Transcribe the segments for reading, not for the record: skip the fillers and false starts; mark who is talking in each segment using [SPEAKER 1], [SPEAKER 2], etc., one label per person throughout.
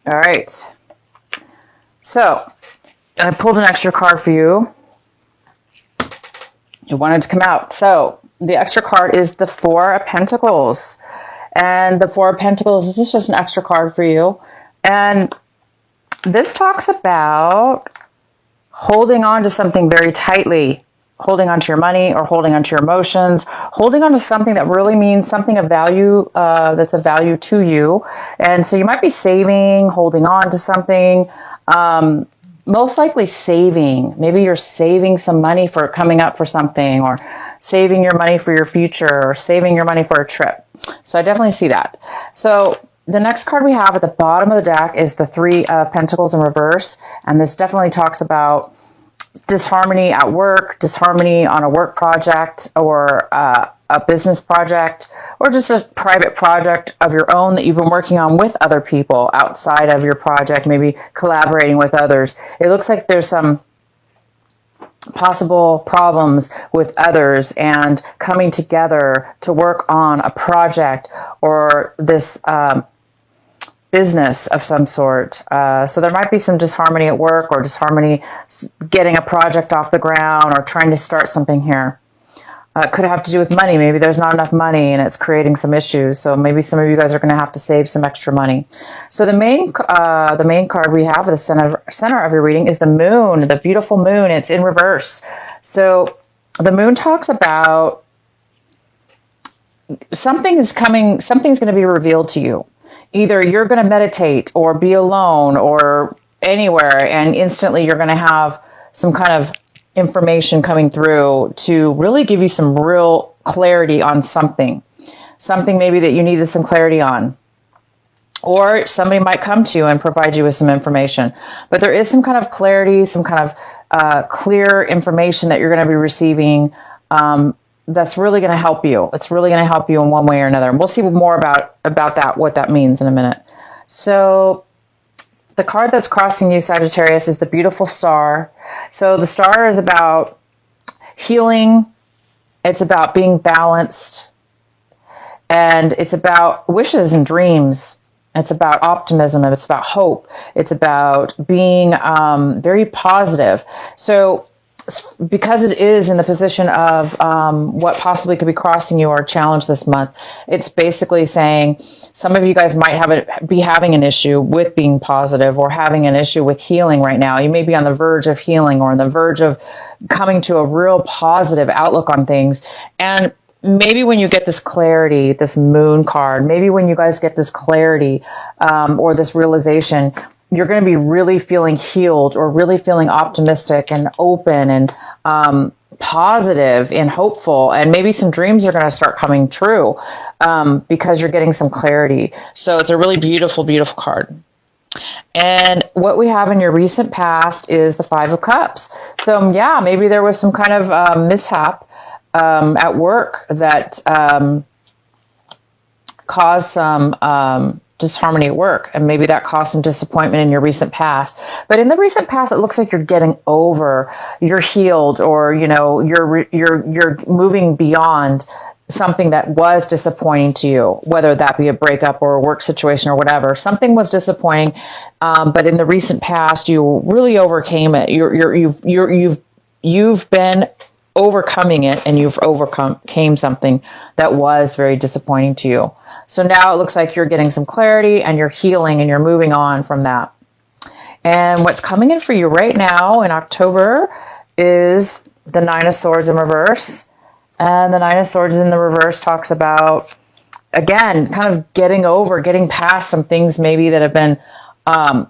[SPEAKER 1] All right. So I pulled an extra card for you. It wanted to come out. So the extra card is the Four of Pentacles. And the Four of Pentacles, this is just an extra card for you. And this talks about holding on to something very tightly, holding on to your money or holding on to your emotions, holding on to something that really means something of value, that's of value to you. And so you might be saving, holding on to something, most likely saving. Maybe you're saving some money for coming up for something, or saving your money for your future, or saving your money for a trip. So I definitely see that. So the next card we have at the bottom of the deck is the Three of Pentacles in reverse. And this definitely talks about disharmony at work, disharmony on a work project, or a business project, or just a private project of your own that you've been working on with other people outside of your project, maybe collaborating with others. It looks like there's some possible problems with others and coming together to work on a project or this business of some sort. So there might be some disharmony at work, or disharmony getting a project off the ground, or trying to start something here. It could have to do with money. Maybe there's not enough money and it's creating some issues. So maybe some of you guys are going to have to save some extra money. So the main card we have at the center of your reading is the Moon, the beautiful Moon. It's in reverse. So the Moon talks about something's going to be revealed to you. Either you're going to meditate or be alone or anywhere, and instantly you're going to have some kind of information coming through to really give you some real clarity on something maybe that you needed some clarity on. Or somebody might come to you and provide you with some information. But there is some kind of clarity, some kind of clear information that you're going to be receiving that's really going to help you. It's really going to help you in one way or another. And we'll see more about that, what that means in a minute. So the card that's crossing you, Sagittarius, is the beautiful Star. So the Star is about healing. It's about being balanced. And it's about wishes and dreams. It's about optimism. It's about hope. It's about being very positive. So because it is in the position of what possibly could be crossing you or a challenge this month, it's basically saying some of you guys might be having an issue with being positive, or having an issue with healing right now. You may be on the verge of healing, or on the verge of coming to a real positive outlook on things. And maybe when you get this clarity, this Moon card, maybe when you guys get this clarity or this realization, you're going to be really feeling healed, or really feeling optimistic and open and positive and hopeful. And maybe some dreams are going to start coming true because you're getting some clarity. So it's a really beautiful, beautiful card. And what we have in your recent past is the Five of Cups. So yeah, maybe there was some kind of mishap at work that caused some disharmony at work, and maybe that caused some disappointment in your recent past. But in the recent past, it looks like you're getting over, you're healed, or you're moving beyond something that was disappointing to you, whether that be a breakup or a work situation or whatever. Something was disappointing, but in the recent past, you really overcame it. You've been overcoming it, and you've overcame something that was very disappointing to you. So now it looks like you're getting some clarity, and you're healing, and you're moving on from that. And what's coming in for you right now in October is the Nine of Swords in reverse. And the Nine of Swords in the reverse talks about, again, kind of getting past some things maybe that have been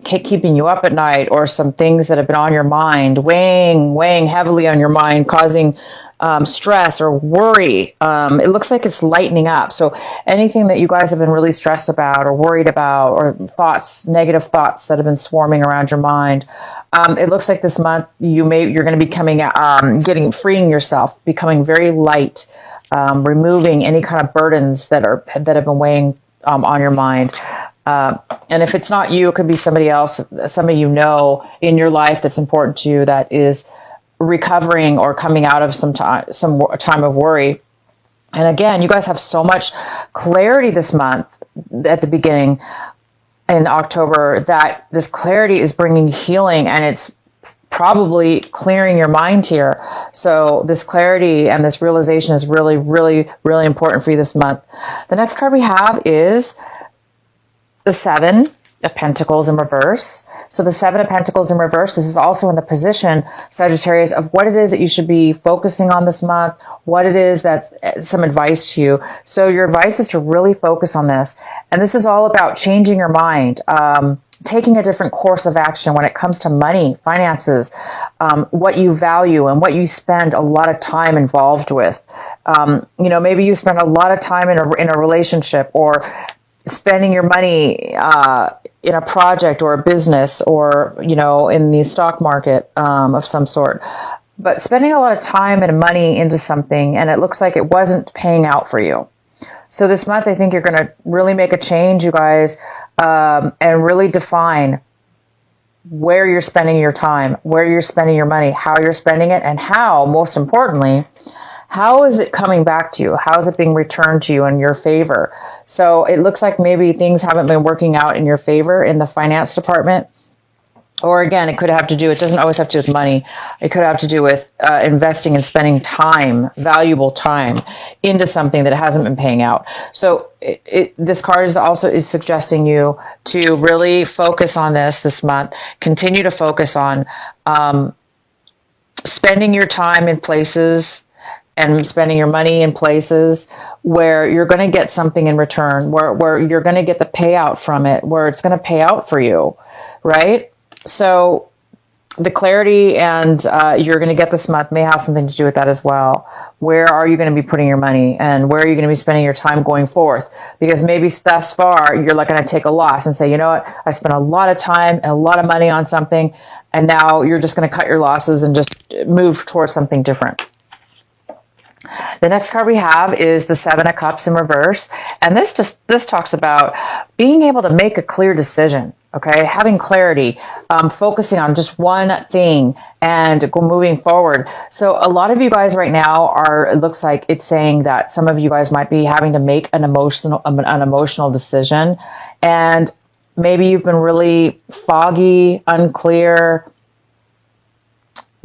[SPEAKER 1] keeping you up at night, or some things that have been on your mind, weighing heavily on your mind, causing stress or worry. It looks like it's lightening up. So anything that you guys have been really stressed about or worried about, or negative thoughts that have been swarming around your mind, it looks like this month you're going to be freeing yourself, becoming very light, removing any kind of burdens that have been weighing on your mind. And if it's not you, it could be somebody else, somebody you know in your life that's important to you, that is recovering or coming out of some time of worry. And again, you guys have so much clarity this month at the beginning. in October, that this clarity is bringing healing, and it's probably clearing your mind here. So this clarity and this realization is really, really, really important for you this month. The next card we have is the Seven of Pentacles in reverse. So the Seven of Pentacles in reverse, this is also in the position, Sagittarius, of what it is that you should be focusing on this month, what it is that's some advice to you. So your advice is to really focus on this. And this is all about changing your mind, taking a different course of action when it comes to money, finances, what you value and what you spend a lot of time involved with. Maybe you spend a lot of time in a relationship, or spending your money in a project or a business, or, in the stock market of some sort. But spending a lot of time and money into something, and it looks like it wasn't paying out for you. So this month, I think you're going to really make a change, you guys, and really define where you're spending your time, where you're spending your money, how you're spending it, and how, most importantly, how is it coming back to you? How is it being returned to you in your favor? So it looks like maybe things haven't been working out in your favor in the finance department. Or again, it doesn't always have to do with money. It could have to do with investing and spending time, valuable time, into something that hasn't been paying out. So this card is suggesting you to really focus on this month. Continue to focus on spending your time in places and spending your money in places where you're going to get something in return, where you're going to get the payout from it, where it's going to pay out for you, right? So the clarity and you're going to get this month may have something to do with that as well. Where are you going to be putting your money, and where are you going to be spending your time going forth? Because maybe thus far you're like going to take a loss and say, you know what, I spent a lot of time and a lot of money on something, and now you're just going to cut your losses and just move towards something different. The next card we have is the Seven of Cups in reverse. And this talks about being able to make a clear decision, okay? Having clarity, focusing on just one thing and moving forward. So a lot of you guys right now it looks like it's saying that some of you guys might be having to make an emotional decision. And maybe you've been really foggy, unclear,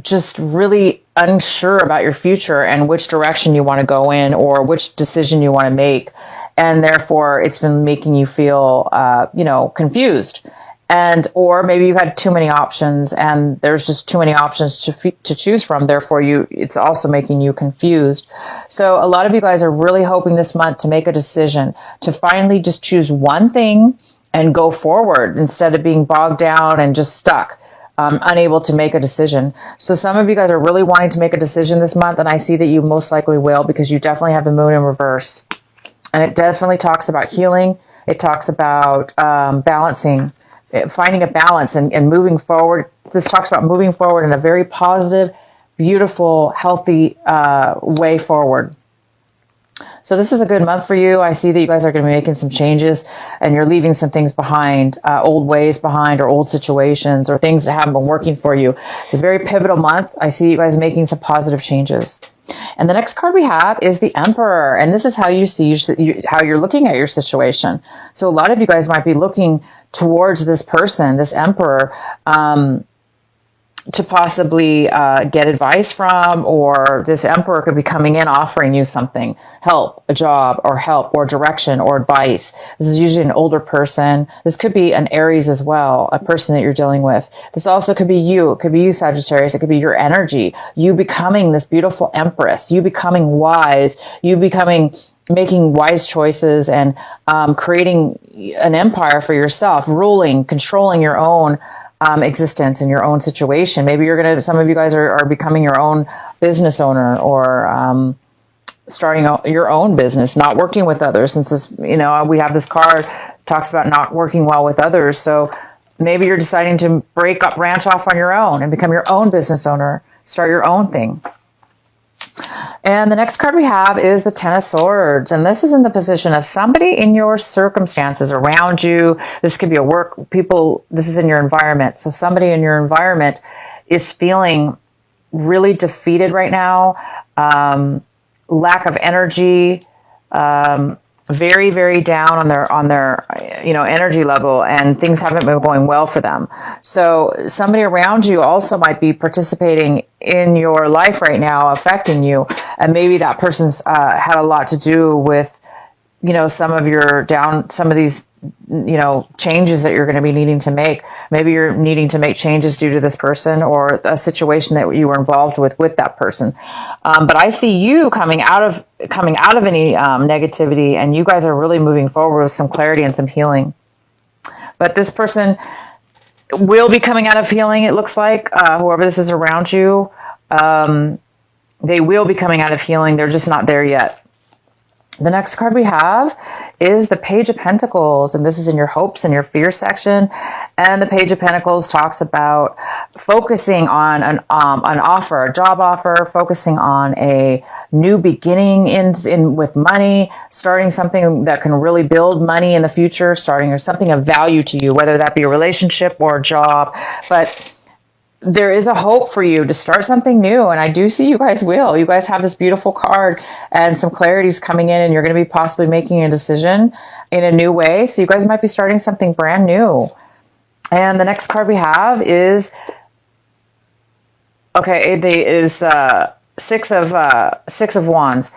[SPEAKER 1] just really unsure about your future and which direction you want to go in, or which decision you want to make. And therefore it's been making you feel, confused. Or maybe you've had too many options and there's just too many options to choose from. Therefore it's also making you confused. So a lot of you guys are really hoping this month to make a decision, to finally just choose one thing and go forward instead of being bogged down and just stuck. Unable to make a decision. So some of you guys are really wanting to make a decision this month, and I see that you most likely will, because you definitely have the moon in reverse. And it definitely talks about healing. It talks about balancing, finding a balance and moving forward. This talks about moving forward in a very positive, beautiful, healthy way forward. So this is a good month for you. I see that you guys are going to be making some changes, and you're leaving some things behind, old ways behind, or old situations, or things that haven't been working for you. It's a very pivotal month. I see you guys making some positive changes. And the next card we have is the Emperor. And this is how you see how you're looking at your situation. So a lot of you guys might be looking towards this person, this Emperor, to possibly get advice from, or this Emperor could be coming in offering you something, help, a job, or direction, or advice. This is usually an older person. This could be an Aries as well, a person that you're dealing with. This also could be you. It could be you, Sagittarius. It could be your energy. You becoming this beautiful Empress. You becoming wise. You making wise choices and creating an empire for yourself, ruling, controlling your own existence in your own situation. Maybe some of you guys are becoming your own business owner, or starting your own business, not working with others. Since this, we have this card talks about not working well with others. So maybe you're deciding to branch off on your own and become your own business owner, start your own thing. And the next card we have is the Ten of Swords. And this is in the position of somebody in your circumstances around you. This could be this is in your environment. So somebody in your environment is feeling really defeated right now, lack of energy, very, very down on their energy level, and things haven't been going well for them. So somebody around you also might be participating in your life right now, affecting you, and maybe that person's had a lot to do with some of these changes that you're going to be needing to make. Maybe you're needing to make changes due to this person or a situation that you were involved with that person. But I see you coming out of any negativity, and you guys are really moving forward with some clarity and some healing. But this person will be coming out of healing, it looks like, whoever this is around you. They will be coming out of healing. They're just not there yet. The next card we have is the Page of Pentacles, and this is in your hopes and your fear section. And the Page of Pentacles talks about focusing on an offer, a job offer, focusing on a new beginning in with money, starting something that can really build money in the future, starting or something of value to you, whether that be a relationship or a job. But there is a hope for you to start something new. And I do see you guys will. You guys have this beautiful card and some clarity's coming in, and you're going to be possibly making a decision in a new way. So you guys might be starting something brand new. And the next card we have is, Six of Wands.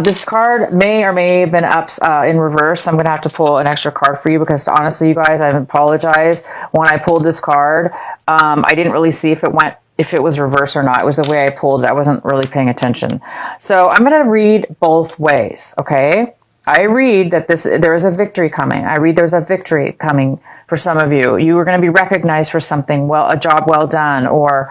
[SPEAKER 1] This card may or may have been up in reverse. I'm going to have to pull an extra card for you because honestly, you guys, I apologize. When I pulled this card, I didn't really see if it was reverse or not. It was the way I pulled it. I wasn't really paying attention. So I'm going to read both ways. Okay. I read that there is a victory coming. I read there's a victory coming for some of you. You are going to be recognized for something, a job well done, or,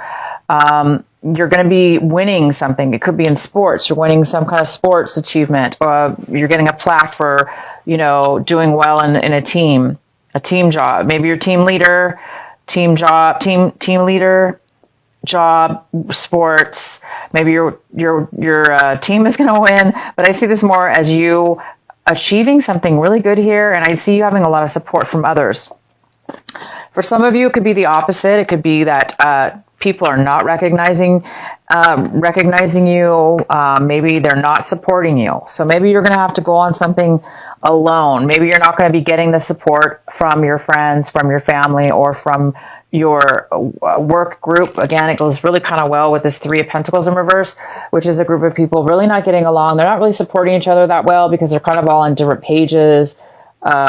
[SPEAKER 1] you're going to be winning something. It could be in sports. You're winning some kind of sports achievement, or you're getting a plaque for, doing well in a team job. Maybe you're team leader, team leader, job, sports. Maybe your team is going to win, but I see this more as you achieving something really good here. And I see you having a lot of support from others. For some of you, it could be the opposite. It could be that, people are not recognizing you. Maybe they're not supporting you. So maybe you're going to have to go on something alone. Maybe you're not going to be getting the support from your friends, from your family, or from your work group. Again, it goes really kind of well with this Three of Pentacles in reverse, which is a group of people really not getting along. They're not really supporting each other that well because they're kind of all on different pages.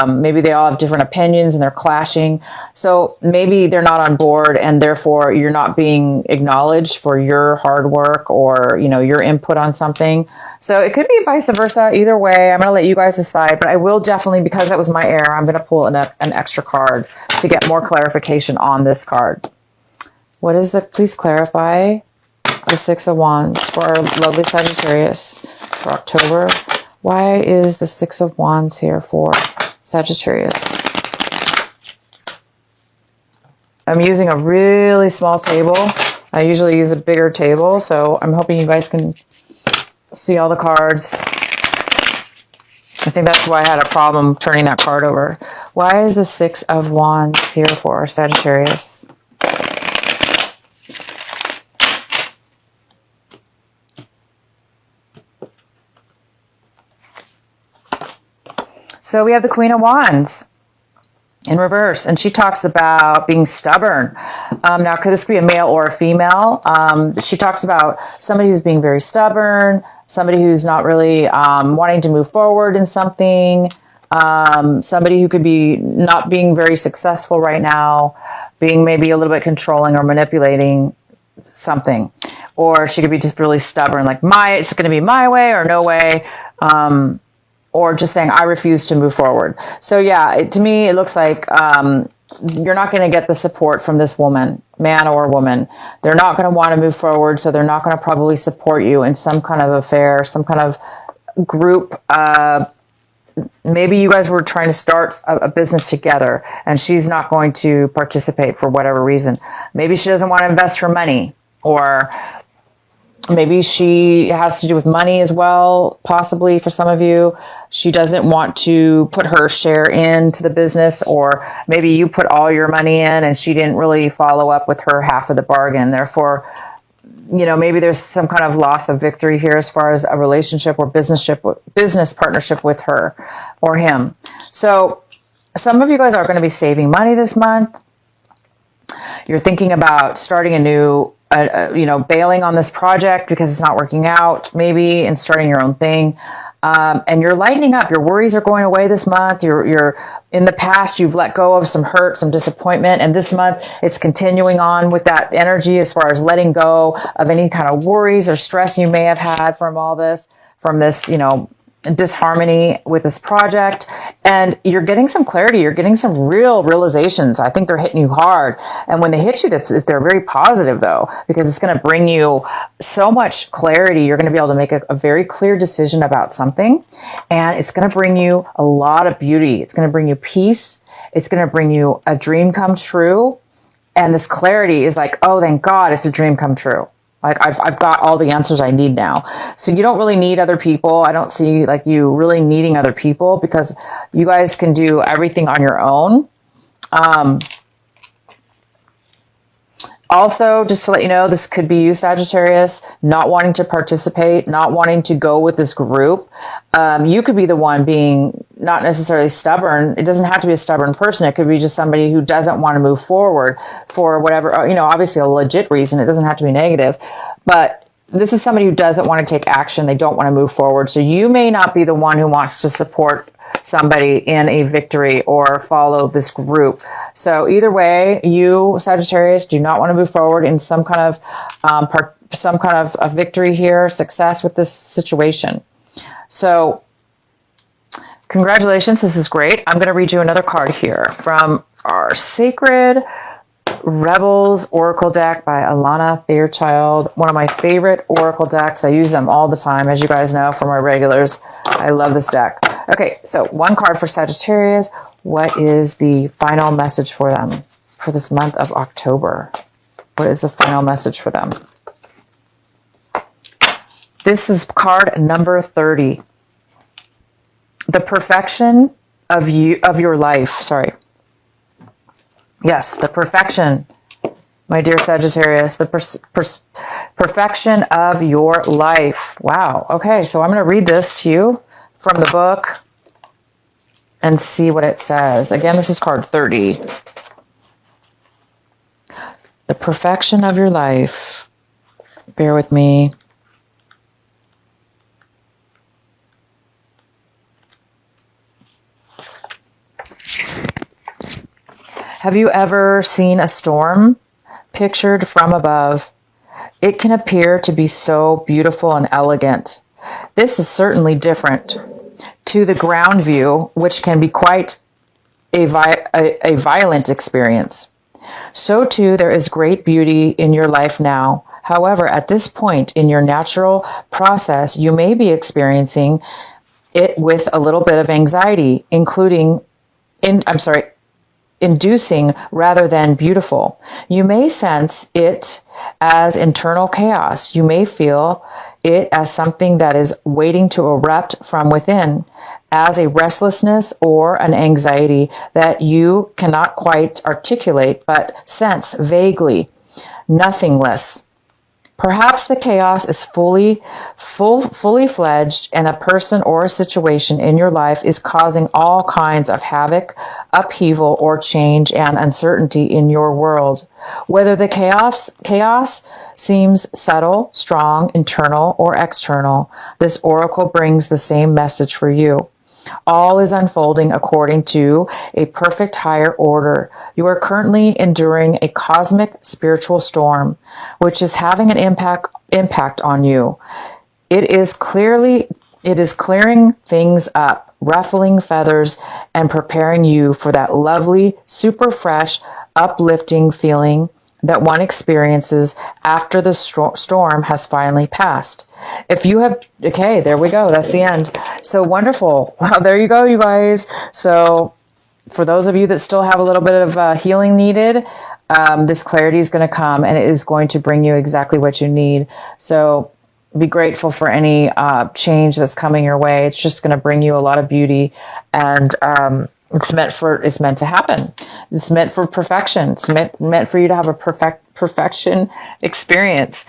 [SPEAKER 1] Maybe they all have different opinions and they're clashing. So maybe they're not on board, and therefore you're not being acknowledged for your hard work or, your input on something. So it could be vice versa. Either way, I'm going to let you guys decide, but I will definitely, because that was my error, I'm going to pull an extra card to get more clarification on this card. Please clarify the Six of Wands for our lovely Sagittarius for October. Why is the Six of Wands here for Sagittarius? I'm using a really small table. I usually use a bigger table, so I'm hoping you guys can see all the cards. I think that's why I had a problem turning that card over. Why is the Six of Wands here for Sagittarius? So we have the Queen of Wands in reverse, and she talks about being stubborn. Now, could this be a male or a female? She talks about somebody who's being very stubborn, somebody who's not really wanting to move forward in something, somebody who could be not being very successful right now, being maybe a little bit controlling or manipulating something. Or she could be just really stubborn, like it's going to be my way or no way. Or just saying, I refuse to move forward. So yeah, to me, it looks like you're not going to get the support from this woman, man or woman. They're not going to want to move forward, so they're not going to probably support you in some kind of affair, some kind of group. Maybe you guys were trying to start a business together, and she's not going to participate for whatever reason. Maybe she doesn't want to invest her money, or maybe she has to do with money as well, possibly for some of you. She doesn't want to put her share into the business, or maybe you put all your money in and she didn't really follow up with her half of the bargain. Therefore, maybe there's some kind of loss of victory here as far as a relationship or business partnership with her or him. So some of you guys are going to be saving money this month. You're thinking about starting a new, bailing on this project because it's not working out, maybe, and starting your own thing. And you're lightening up. Your worries are going away this month. You're in the past, you've let go of some hurt, some disappointment. And this month, it's continuing on with that energy as far as letting go of any kind of worries or stress you may have had from all this, from this, disharmony with this project. And you're getting some clarity. You're getting some real realizations. I think they're hitting you hard. And when they hit you, they're very positive though, because it's going to bring you so much clarity. You're going to be able to make a very clear decision about something. And it's going to bring you a lot of beauty. It's going to bring you peace. It's going to bring you a dream come true. And this clarity is like, oh, thank God it's a dream come true. Like I've got all the answers I need now. So you don't really need other people. I don't see like you really needing other people because you guys can do everything on your own. Also, just to let you know, this could be you, Sagittarius, not wanting to participate, not wanting to go with this group. You could be the one being not necessarily stubborn. It doesn't have to be a stubborn person. It could be just somebody who doesn't want to move forward for whatever, obviously a legit reason. It doesn't have to be negative. But this is somebody who doesn't want to take action. They don't want to move forward. So you may not be the one who wants to support somebody in a victory or follow this group. So either way, you, Sagittarius, do not want to move forward in some kind of a victory here, success with this situation. So congratulations. This is great. I'm going to read you another card here from our Sacred Rebels Oracle deck by Alana Fairchild. One of my favorite Oracle decks. I use them all the time, as you guys know, for my regulars. I love this deck. Okay, so one card for Sagittarius. What is the final message for them for this month of October? What is the final message for them? This is card number 30. The perfection of your life. Sorry. Yes, the perfection, my dear Sagittarius, the perfection of your life. Wow. Okay, so I'm going to read this to you from the book and see what it says. Again, this is card 30. The perfection of your life. Bear with me. Have you ever seen a storm pictured from above? It can appear to be so beautiful and elegant. This is certainly different to the ground view, which can be quite a violent experience. So too, there is great beauty in your life now. However, at this point in your natural process, you may be experiencing it with a little bit of anxiety, inducing rather than beautiful. You may sense it as internal chaos. You may feel it as something that is waiting to erupt from within, as a restlessness or an anxiety that you cannot quite articulate but sense vaguely, nothingness. Perhaps the chaos is fully fledged, and a person or a situation in your life is causing all kinds of havoc, upheaval, or change and uncertainty in your world. Whether the chaos seems subtle, strong, internal, or external, this oracle brings the same message for you. All is unfolding according to a perfect higher order. You are currently enduring a cosmic spiritual storm, which is having an impact on you. It is clearing things up, ruffling feathers, and preparing you for that lovely, super fresh, uplifting feeling that one experiences after the storm has finally passed. If you have, okay, there we go. That's the end. So wonderful. Well, there you go, you guys. So for those of you that still have a little bit of healing needed, this clarity is going to come and it is going to bring you exactly what you need. So be grateful for any change that's coming your way. It's just going to bring you a lot of beauty, and it's meant to happen. It's meant for perfection. It's meant for you to have a perfection experience.